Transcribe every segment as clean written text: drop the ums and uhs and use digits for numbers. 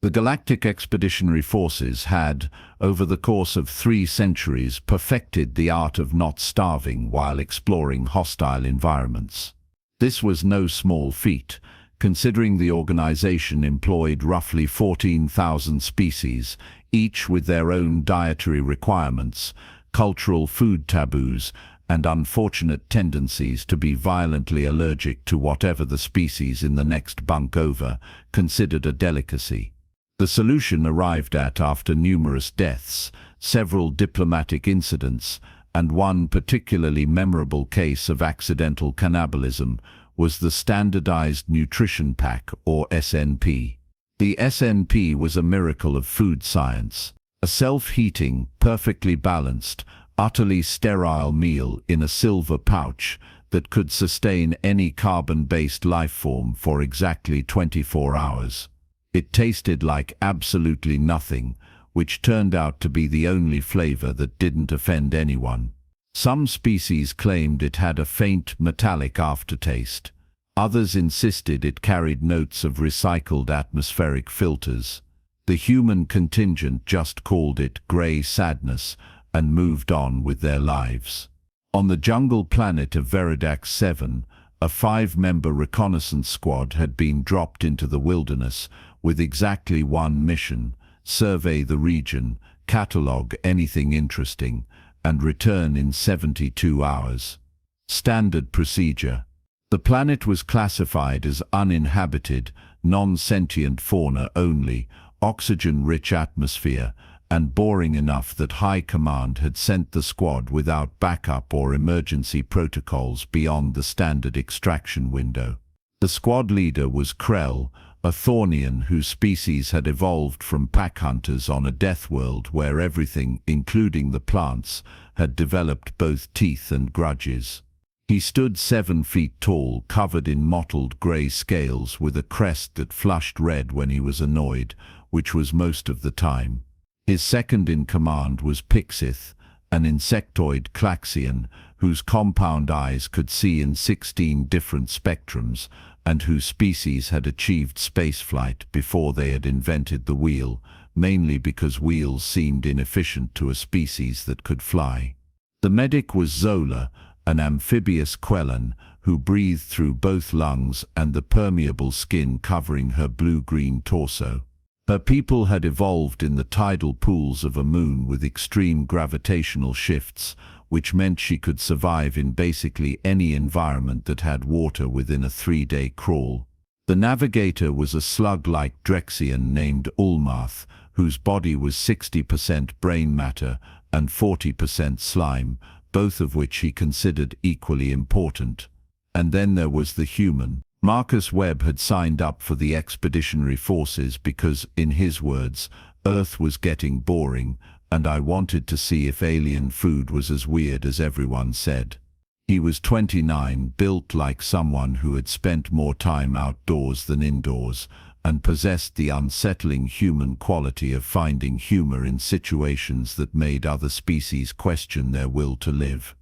The Galactic Expeditionary Forces had, over the course of 3 centuries, perfected the art of not starving while exploring hostile environments. This was no small feat, considering the organization employed roughly 14,000 species, each with their own dietary requirements, cultural food taboos, and unfortunate tendencies to be violently allergic to whatever the species in the next bunk over considered a delicacy. The solution arrived at after numerous deaths, several diplomatic incidents, and one particularly memorable case of accidental cannibalism was the Standardized Nutrition Pack, or SNP. The SNP was a miracle of food science, a self-heating, perfectly balanced, utterly sterile meal in a silver pouch that could sustain any carbon-based life form for exactly 24 hours. It tasted like absolutely nothing, which turned out to be the only flavor that didn't offend anyone. Some species claimed it had a faint metallic aftertaste. Others insisted it carried notes of recycled atmospheric filters. The human contingent just called it gray sadness and moved on with their lives. On the jungle planet of Veridax 7, a 5-member reconnaissance squad had been dropped into the wilderness with exactly one mission: survey the region, catalogue anything interesting, and return in 72 hours. Standard procedure. The planet was classified as uninhabited, non-sentient fauna only, oxygen-rich atmosphere, and boring enough that High Command had sent the squad without backup or emergency protocols beyond the standard extraction window. The squad leader was Krell, a Thornian whose species had evolved from pack hunters on a death world where everything, including the plants, had developed both teeth and grudges. He stood 7 feet tall, covered in mottled grey scales with a crest that flushed red when he was annoyed, which was most of the time. His second in command was Pixith, an insectoid Klaxian whose compound eyes could see in 16 different spectrums, and whose species had achieved spaceflight before they had invented the wheel, mainly because wheels seemed inefficient to a species that could fly. The medic was Zola, an amphibious Quellan who breathed through both lungs and the permeable skin covering her blue-green torso. Her people had evolved in the tidal pools of a moon with extreme gravitational shifts, which meant she could survive in basically any environment that had water within a 3-day crawl. The navigator was a slug-like Drexian named Ulmarth, whose body was 60% brain matter and 40% slime, both of which he considered equally important. And then there was the human. Marcus Webb had signed up for the Expeditionary Forces because, in his words, Earth was getting boring, and I wanted to see if alien food was as weird as everyone said. He was 29, built like someone who had spent more time outdoors than indoors, and possessed the unsettling human quality of finding humor in situations that made other species question their will to live.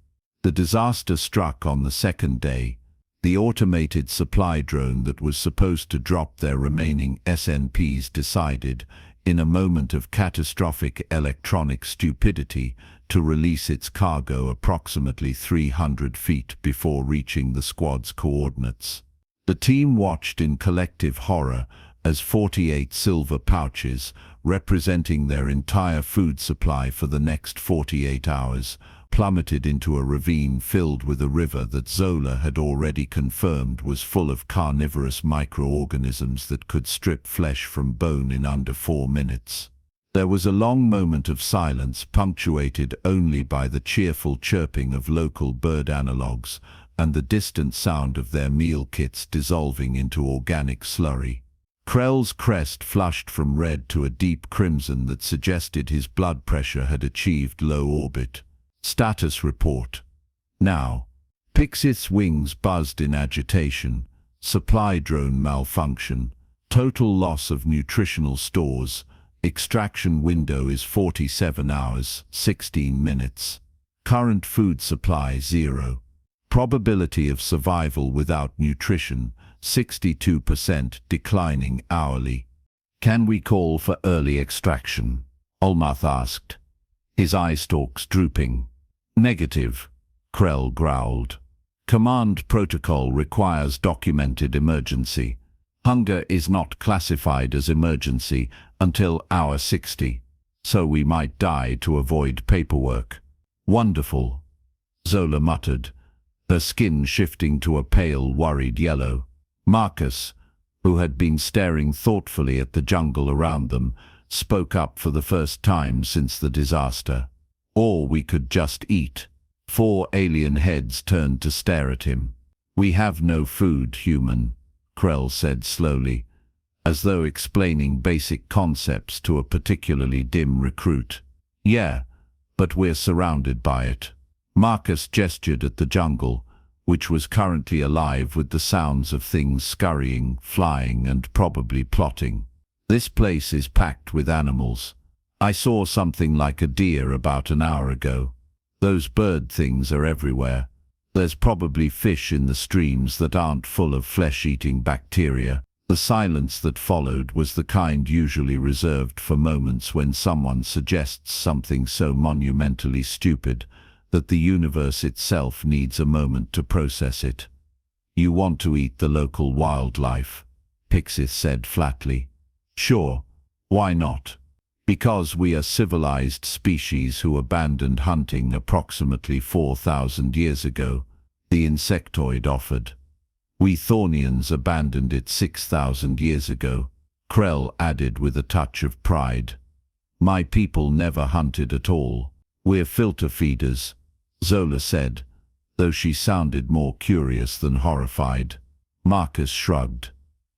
The disaster struck on the 2nd day. The automated supply drone that was supposed to drop their remaining SNPs decided, in a moment of catastrophic electronic stupidity, to release its cargo approximately 300 feet before reaching the squad's coordinates. The team watched in collective horror as 48 silver pouches, representing their entire food supply for the next 48 hours, plummeted into a ravine filled with a river that Zola had already confirmed was full of carnivorous microorganisms that could strip flesh from bone in under 4 minutes. There was a long moment of silence, punctuated only by the cheerful chirping of local bird analogues and the distant sound of their meal kits dissolving into organic slurry. Krell's crest flushed from red to a deep crimson that suggested his blood pressure had achieved low orbit. Status report. Now. Pixith's wings buzzed in agitation. Supply drone malfunction. Total loss of nutritional stores. Extraction window is 47 hours, 16 minutes. Current food supply 0. Probability of survival without nutrition, 62%, declining hourly. Can we call for early extraction? Olmarth asked, his eye stalks drooping. Negative, Krell growled. Command protocol requires documented emergency. Hunger is not classified as emergency until hour 60, so we might die to avoid paperwork. Wonderful, Zola muttered, her skin shifting to a pale, worried yellow. Marcus, who had been staring thoughtfully at the jungle around them, spoke up for the first time since the disaster. Or we could just eat. 4 alien heads turned to stare at him. We have no food, human, Krell said slowly, as though explaining basic concepts to a particularly dim recruit. Yeah, but we're surrounded by it. Marcus gestured at the jungle, which was currently alive with the sounds of things scurrying, flying, and probably plotting. This place is packed with animals. I saw something like a deer about an hour ago. Those bird things are everywhere. There's probably fish in the streams that aren't full of flesh-eating bacteria. The silence that followed was the kind usually reserved for moments when someone suggests something so monumentally stupid that the universe itself needs a moment to process it. You want to eat the local wildlife, Pixith said flatly. Sure, why not? Because we are civilized species who abandoned hunting approximately 4,000 years ago, the insectoid offered. We Thornians abandoned it 6,000 years ago, Krell added with a touch of pride. My people never hunted at all. We're filter feeders, Zola said, though she sounded more curious than horrified. Marcus shrugged.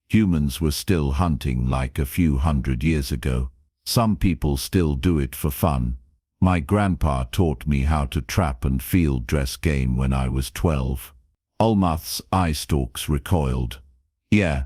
Humans were still hunting like a few hundred years ago. Some people still do it for fun. My grandpa taught me how to trap and field dress game when I was 12. Olmarth's eye stalks recoiled. Yeah,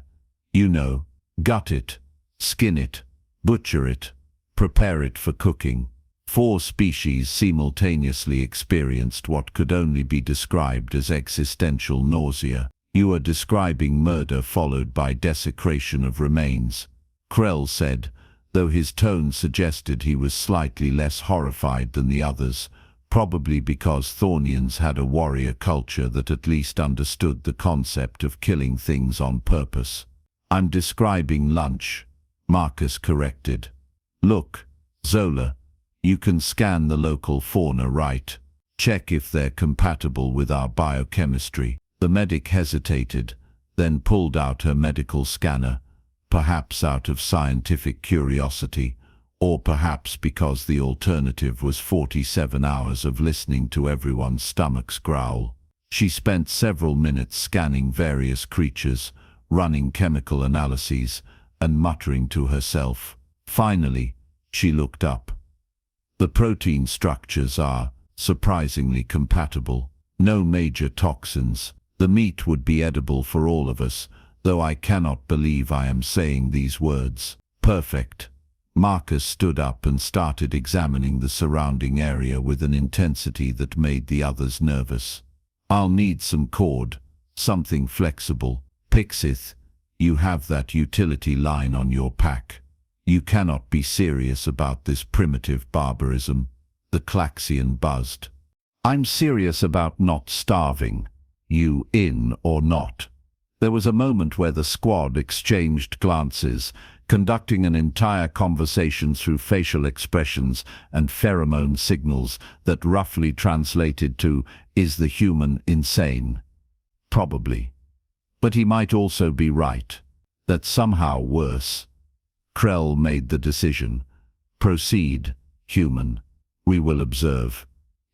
you know, gut it, skin it, butcher it, prepare it for cooking. 4 species simultaneously experienced what could only be described as existential nausea. You are describing murder followed by desecration of remains, Krell said, though his tone suggested he was slightly less horrified than the others, probably because Thornians had a warrior culture that at least understood the concept of killing things on purpose. I'm describing lunch, Marcus corrected. Look, Zola, you can scan the local fauna, right? Check if they're compatible with our biochemistry. The medic hesitated, then pulled out her medical scanner, perhaps out of scientific curiosity, or perhaps because the alternative was 47 hours of listening to everyone's stomachs growl. She spent several minutes scanning various creatures, running chemical analyses, and muttering to herself. Finally, she looked up. The protein structures are surprisingly compatible. No major toxins. The meat would be edible for all of us, though I cannot believe I am saying these words. Perfect. Marcus stood up and started examining the surrounding area with an intensity that made the others nervous. I'll need some cord, something flexible. Pixith, you have that utility line on your pack. You cannot be serious about this primitive barbarism, the Klaxian buzzed. I'm serious about not starving. You in or not? There was a moment where the squad exchanged glances, conducting an entire conversation through facial expressions and pheromone signals that roughly translated to, is the human insane? Probably. But he might also be right. That's somehow worse. Krell made the decision. Proceed, human. We will observe.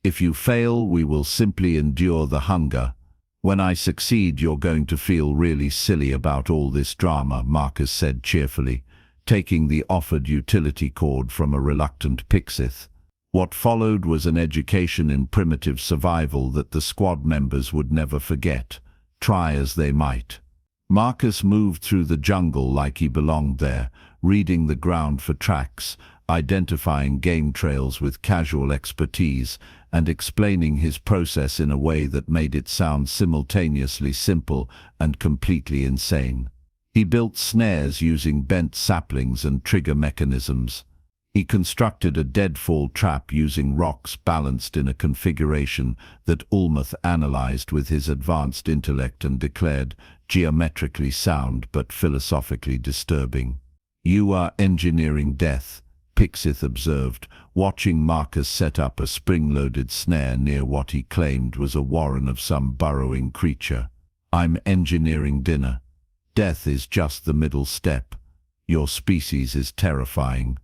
If you fail, we will simply endure the hunger. When I succeed, you're going to feel really silly about all this drama, Marcus said cheerfully, taking the offered utility cord from a reluctant Pixith. What followed was an education in primitive survival that the squad members would never forget, try as they might. Marcus moved through the jungle like he belonged there, reading the ground for tracks, identifying game trails with casual expertise, and explaining his process in a way that made it sound simultaneously simple and completely insane. He built snares using bent saplings and trigger mechanisms. He constructed a deadfall trap using rocks balanced in a configuration that Ulmuth analyzed with his advanced intellect and declared geometrically sound but philosophically disturbing. "You are engineering death," Pixith observed, watching Marcus set up a spring-loaded snare near what he claimed was a warren of some burrowing creature. "I'm engineering dinner. Death is just the middle step. Your species is terrifying.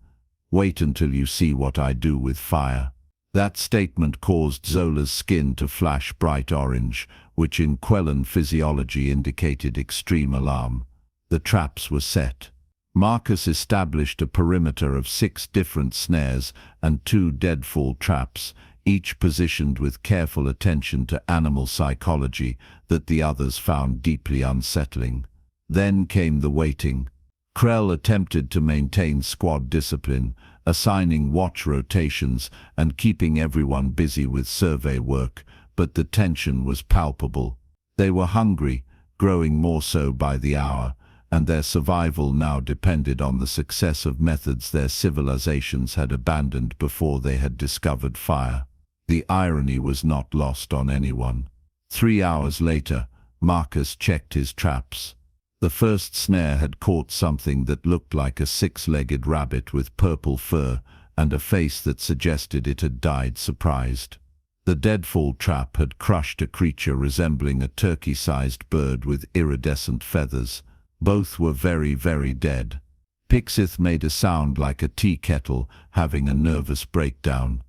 Wait until you see what I do with fire." That statement caused Zola's skin to flash bright orange, which in Quellan physiology indicated extreme alarm. The traps were set. Marcus established a perimeter of 6 different snares and 2 deadfall traps, each positioned with careful attention to animal psychology that the others found deeply unsettling. Then came the waiting. Krell attempted to maintain squad discipline, assigning watch rotations and keeping everyone busy with survey work, but the tension was palpable. They were hungry, growing more so by the hour, and their survival now depended on the success of methods their civilizations had abandoned before they had discovered fire. The irony was not lost on anyone. 3 hours later, Marcus checked his traps. The first snare had caught something that looked like a 6-legged rabbit with purple fur and a face that suggested it had died surprised. The deadfall trap had crushed a creature resembling a turkey-sized bird with iridescent feathers. Both were very, very dead. Pixith made a sound like a tea kettle having a nervous breakdown.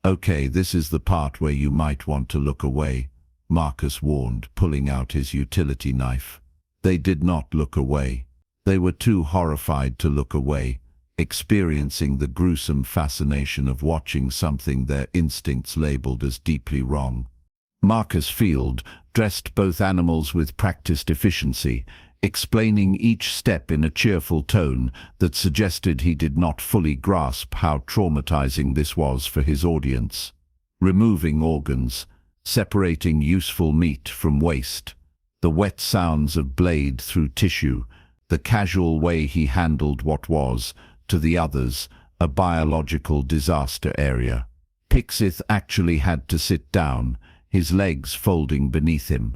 "Okay, this is the part where you might want to look away," Marcus warned, pulling out his utility knife. They did not look away. They were too horrified to look away, experiencing the gruesome fascination of watching something their instincts labeled as deeply wrong. Marcus Field dressed both animals with practiced efficiency, explaining each step in a cheerful tone that suggested he did not fully grasp how traumatizing this was for his audience. Removing organs, separating useful meat from waste, the wet sounds of blade through tissue, the casual way he handled what was, to the others, a biological disaster area. Pixith actually had to sit down, his legs folding beneath him.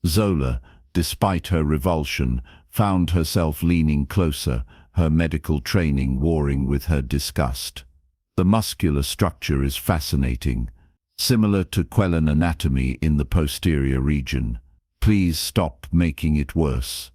Zola, despite her revulsion, found herself leaning closer, her medical training warring with her disgust. The muscular structure is fascinating, similar to Quellan anatomy in the posterior region. "Please stop making it worse,"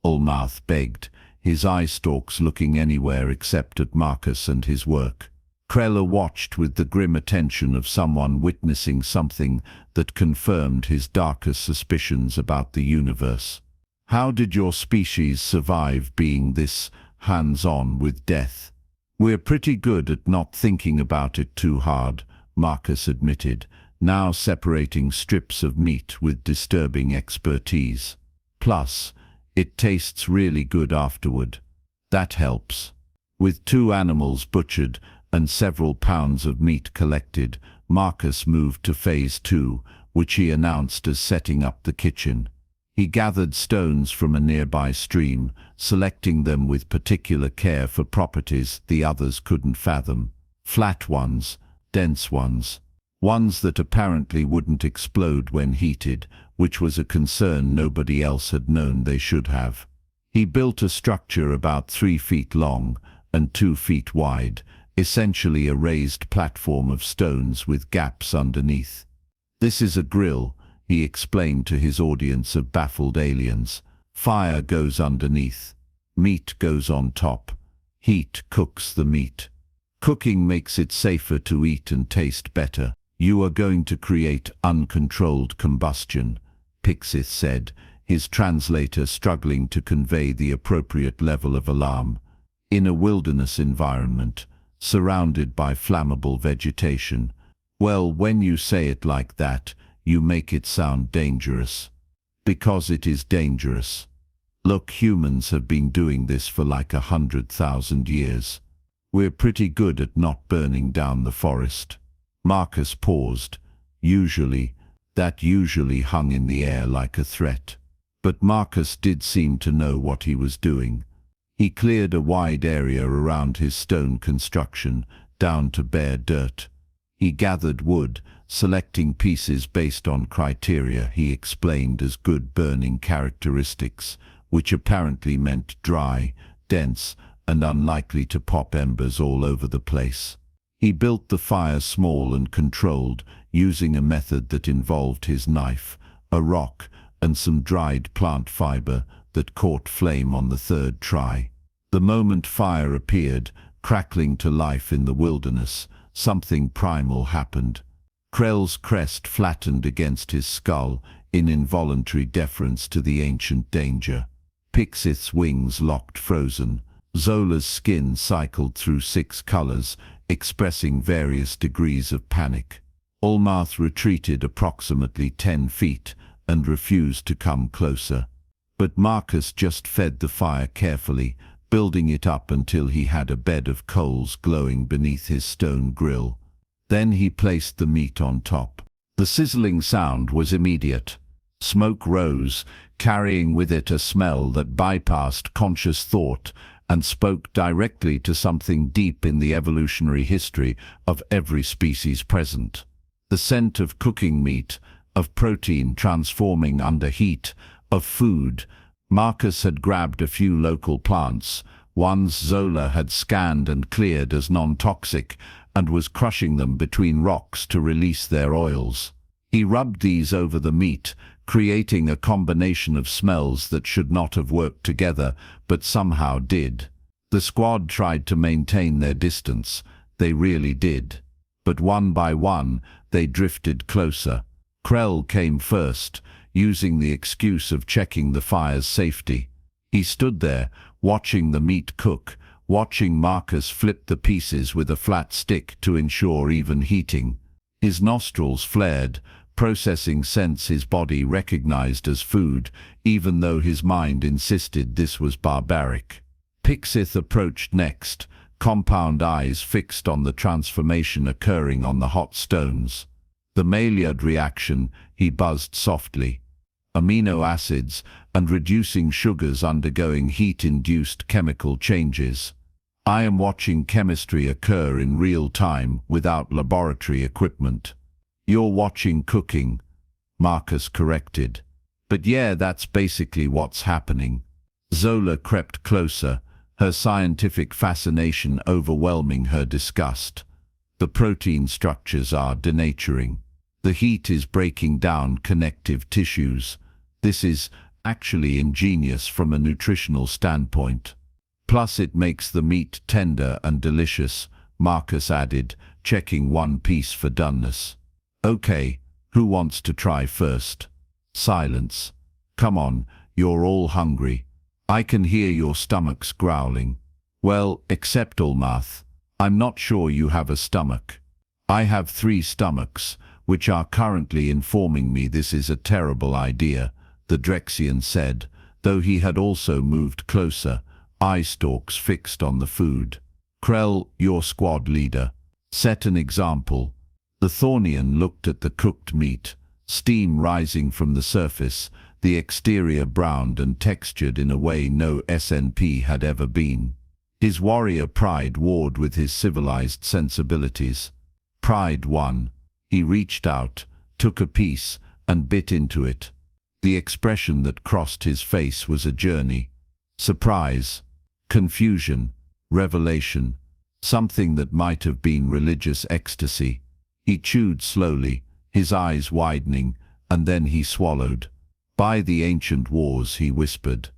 Ulmuth begged, his eye stalks looking anywhere except at Marcus and his work. Krell watched with the grim attention of someone witnessing something that confirmed his darkest suspicions about the universe. "How did your species survive being this hands-on with death?" "We're pretty good at not thinking about it too hard," Marcus admitted, now separating strips of meat with disturbing expertise. "Plus, it tastes really good afterward. That helps." With 2 animals butchered and several pounds of meat collected, Marcus moved to Phase 2, which he announced as setting up the kitchen. He gathered stones from a nearby stream, selecting them with particular care for properties the others couldn't fathom. Flat ones, dense ones that apparently wouldn't explode when heated, which was a concern nobody else had known they should have. He built a structure about 3 feet long and 2 feet wide, essentially a raised platform of stones with gaps underneath. "This is a grill," he explained to his audience of baffled aliens. "Fire goes underneath. Meat goes on top. Heat cooks the meat. Cooking makes it safer to eat and taste better. You are going to create uncontrolled combustion," Pixith said, his translator struggling to convey the appropriate level of alarm. "In a wilderness environment, surrounded by flammable vegetation. Well, when you say it like that, you make it sound dangerous. Because it is dangerous. Look, humans have been doing this for like 100,000 years. We're pretty good at not burning down the forest." Marcus paused. That usually hung in the air like a threat. But Marcus did seem to know what he was doing. He cleared a wide area around his stone construction, down to bare dirt. He gathered wood, selecting pieces based on criteria he explained as good burning characteristics, which apparently meant dry, dense, and unlikely to pop embers all over the place. He built the fire small and controlled, using a method that involved his knife, a rock, and some dried plant fiber that caught flame on the third try. The moment fire appeared, crackling to life in the wilderness, something primal happened. Krell's crest flattened against his skull in involuntary deference to the ancient danger. Pixith's wings locked frozen. Zola's skin cycled through 6 colors, expressing various degrees of panic. Ulmarth retreated approximately 10 feet and refused to come closer. But Marcus just fed the fire carefully, building it up until he had a bed of coals glowing beneath his stone grill. Then he placed the meat on top. The sizzling sound was immediate. Smoke rose, carrying with it a smell that bypassed conscious thought and spoke directly to something deep in the evolutionary history of every species present. The scent of cooking meat, of protein transforming under heat, of food. Marcus had grabbed a few local plants, ones Zola had scanned and cleared as non-toxic, and was crushing them between rocks to release their oils. He rubbed these over the meat, creating a combination of smells that should not have worked together, but somehow did. The squad tried to maintain their distance. They really did. But one by one, they drifted closer. Krell came first, using the excuse of checking the fire's safety. He stood there, watching the meat cook, watching Marcus flip the pieces with a flat stick to ensure even heating. His nostrils flared, processing scents his body recognized as food, even though his mind insisted this was barbaric. Pixith approached next, compound eyes fixed on the transformation occurring on the hot stones. The Maillard reaction, he buzzed softly. Amino acids and reducing sugars undergoing heat-induced chemical changes. I am watching chemistry occur in real time without laboratory equipment. You're watching cooking, Marcus corrected. But yeah, that's basically what's happening. Zola crept closer, her scientific fascination overwhelming her disgust. The protein structures are denaturing. The heat is breaking down connective tissues. This is actually ingenious from a nutritional standpoint. Plus it makes the meat tender and delicious, Marcus added, checking one piece for doneness. Okay, who wants to try first? Silence. Come on, you're all hungry. I can hear your stomachs growling. Well, except Ulmarth. I'm not sure you have a stomach. I have 3 stomachs, which are currently informing me this is a terrible idea, the Drexian said, though he had also moved closer, eye stalks fixed on the food. Krell, your squad leader. Set an example. The Thornian looked at the cooked meat, steam rising from the surface, the exterior browned and textured in a way no SNP had ever been. His warrior pride warred with his civilized sensibilities. Pride won. He reached out, took a piece, and bit into it. The expression that crossed his face was a journey. Surprise, confusion, revelation, something that might have been religious ecstasy. He chewed slowly, his eyes widening, and then he swallowed. By the ancient wars, he whispered.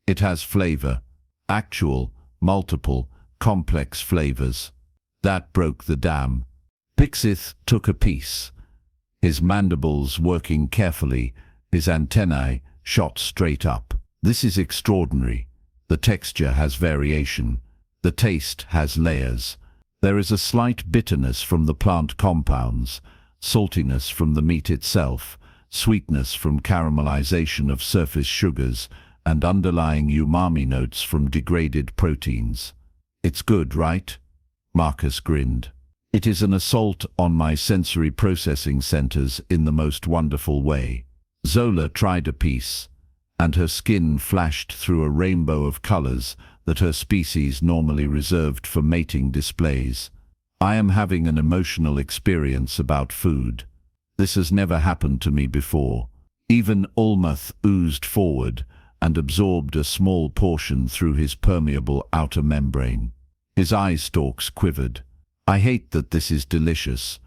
It has flavor. Actual, multiple, complex flavors. That broke the dam. Pixith took a piece. His mandibles working carefully, his antennae shot straight up. This is extraordinary. The texture has variation. The taste has layers. There is a slight bitterness from the plant compounds, saltiness from the meat itself, sweetness from caramelization of surface sugars, and underlying umami notes from degraded proteins. It's good, right? Marcus grinned. It is an assault on my sensory processing centers in the most wonderful way. Zola tried a piece. and her skin flashed through a rainbow of colors that her species normally reserved for mating displays. I am having an emotional experience about food. This has never happened to me before. Even Olmeth oozed forward and absorbed a small portion through his permeable outer membrane. His eye stalks quivered. I hate that this is delicious.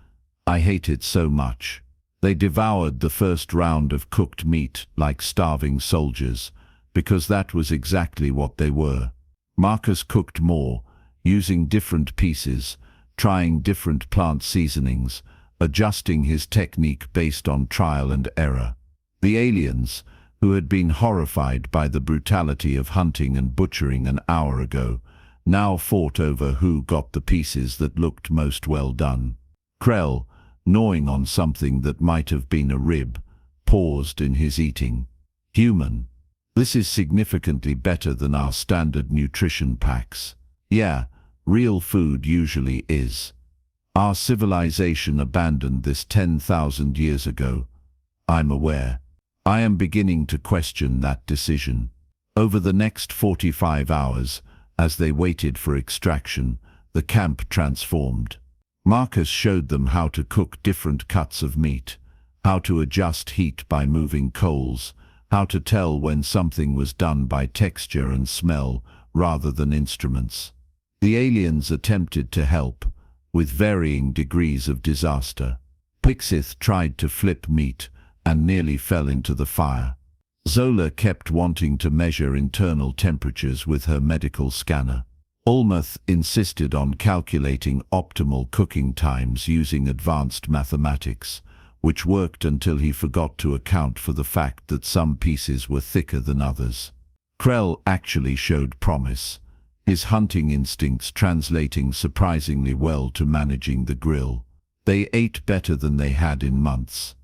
I hate it so much. They devoured the first round of cooked meat like starving soldiers, because that was exactly what they were. Marcus cooked more, using different pieces, trying different plant seasonings, adjusting his technique based on trial and error. The aliens, who had been horrified by the brutality of hunting and butchering an hour ago, now fought over who got the pieces that looked most well done. Krell, gnawing on something that might have been a rib, paused in his eating. Human. This is significantly better than our standard nutrition packs. Yeah, real food usually is. Our civilization abandoned this 10,000 years ago. I'm aware. I am beginning to question that decision. Over the next 45 hours, as they waited for extraction, the camp transformed. Marcus showed them how to cook different cuts of meat, how to adjust heat by moving coals, how to tell when something was done by texture and smell rather than instruments. The aliens attempted to help, with varying degrees of disaster. Pixith tried to flip meat and nearly fell into the fire. Zola kept wanting to measure internal temperatures with her medical scanner. Olmeth insisted on calculating optimal cooking times using advanced mathematics, which worked until he forgot to account for the fact that some pieces were thicker than others. Krell actually showed promise, his hunting instincts translating surprisingly well to managing the grill. They ate better than they had in months.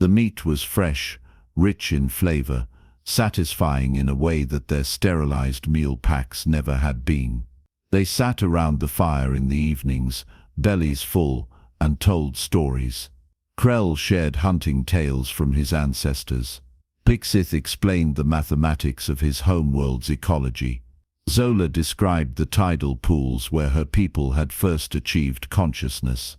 The meat was fresh, rich in flavor, satisfying in a way that their sterilized meal packs never had been. They sat around the fire in the evenings, bellies full, and told stories. Krell shared hunting tales from his ancestors. Pixith explained the mathematics of his homeworld's ecology. Zola described the tidal pools where her people had first achieved consciousness.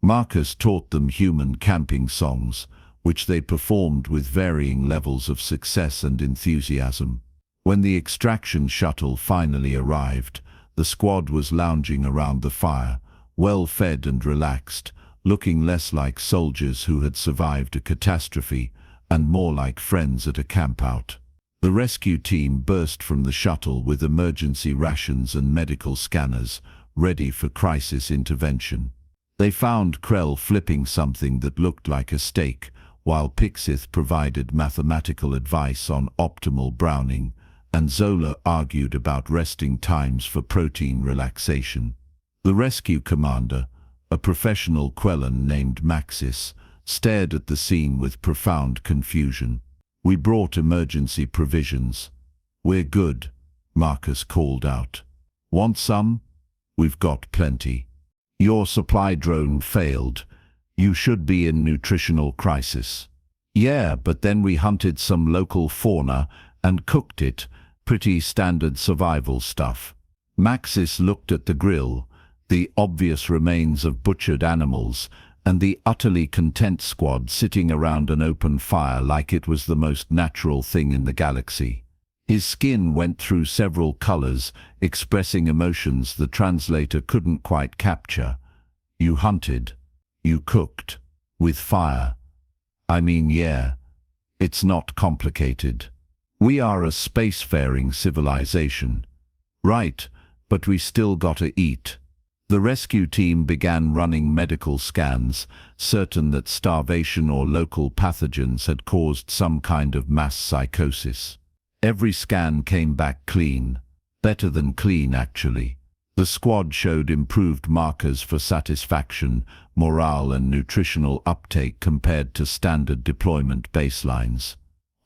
Marcus taught them human camping songs, which they performed with varying levels of success and enthusiasm. When the extraction shuttle finally arrived, the squad was lounging around the fire, well-fed and relaxed, looking less like soldiers who had survived a catastrophe and more like friends at a campout. The rescue team burst from the shuttle with emergency rations and medical scanners, ready for crisis intervention. They found Krell flipping something that looked like a steak, while Pixith provided mathematical advice on optimal browning, and Zola argued about resting times for protein relaxation. The rescue commander, a professional Quellan named Maxis, stared at the scene with profound confusion. "We brought emergency provisions." "We're good," Marcus called out. "Want some?" "We've got plenty." "Your supply drone failed. You should be in nutritional crisis." "Yeah, but then we hunted some local fauna and cooked it. Pretty standard survival stuff." Maxis looked at the grill, the obvious remains of butchered animals, and the utterly content squad sitting around an open fire like it was the most natural thing in the galaxy. His skin went through several colors, expressing emotions the translator couldn't quite capture. "You hunted. You cooked. With fire. I mean, yeah. It's not complicated. We are a spacefaring civilization." "Right, but we still gotta eat." The rescue team began running medical scans, certain that starvation or local pathogens had caused some kind of mass psychosis. Every scan came back clean. Better than clean, actually. The squad showed improved markers for satisfaction, morale and nutritional uptake compared to standard deployment baselines.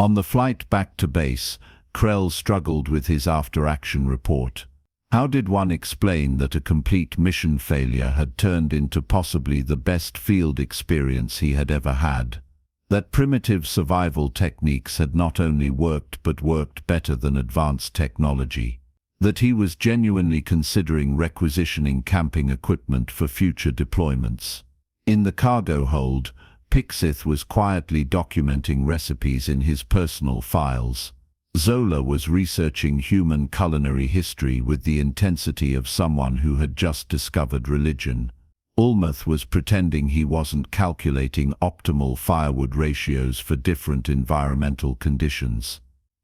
On the flight back to base, Krell struggled with his after-action report. How did one explain that a complete mission failure had turned into possibly the best field experience he had ever had? That primitive survival techniques had not only worked but worked better than advanced technology. That he was genuinely considering requisitioning camping equipment for future deployments. In the cargo hold, Pixith was quietly documenting recipes in his personal files. Zola was researching human culinary history with the intensity of someone who had just discovered religion. Ulmuth was pretending he wasn't calculating optimal firewood ratios for different environmental conditions.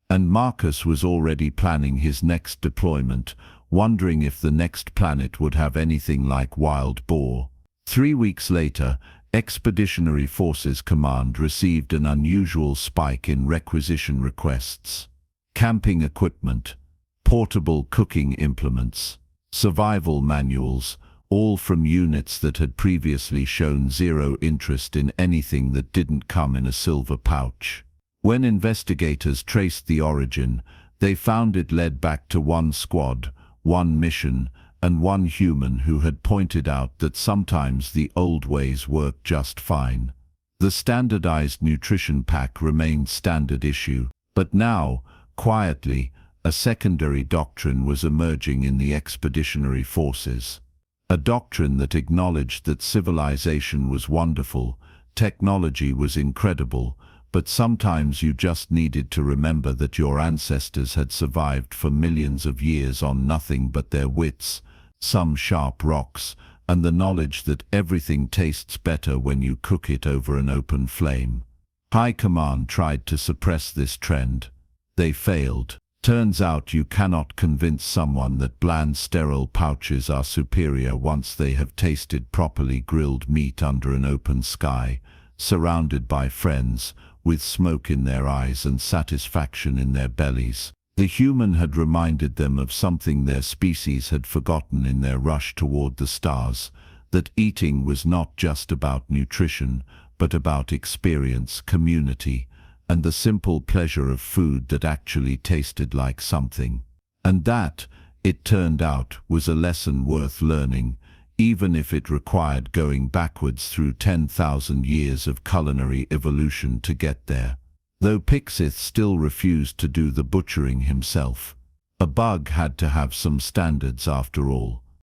And Marcus was already planning his next deployment, wondering if the next planet would have anything like wild boar. 3 weeks later, Expeditionary Forces Command received an unusual spike in requisition requests. Camping equipment, portable cooking implements, survival manuals, all from units that had previously shown zero interest in anything that didn't come in a silver pouch. When investigators traced the origin, they found it led back to one squad, one mission, and one human who had pointed out that sometimes the old ways worked just fine. The standardized nutrition pack remained standard issue, but now, quietly, a secondary doctrine was emerging in the expeditionary forces. A doctrine that acknowledged that civilization was wonderful, technology was incredible, but sometimes you just needed to remember that your ancestors had survived for millions of years on nothing but their wits, some sharp rocks, and the knowledge that everything tastes better when you cook it over an open flame. High Command tried to suppress this trend. They failed. Turns out you cannot convince someone that bland sterile pouches are superior once they have tasted properly grilled meat under an open sky, surrounded by friends, with smoke in their eyes and satisfaction in their bellies. The human had reminded them of something their species had forgotten in their rush toward the stars, that eating was not just about nutrition, but about experience, community, and the simple pleasure of food that actually tasted like something. And that, it turned out, was a lesson worth learning, even if it required going backwards through 10,000 years of culinary evolution to get there. Though Pixith still refused to do the butchering himself. A bug had to have some standards after all.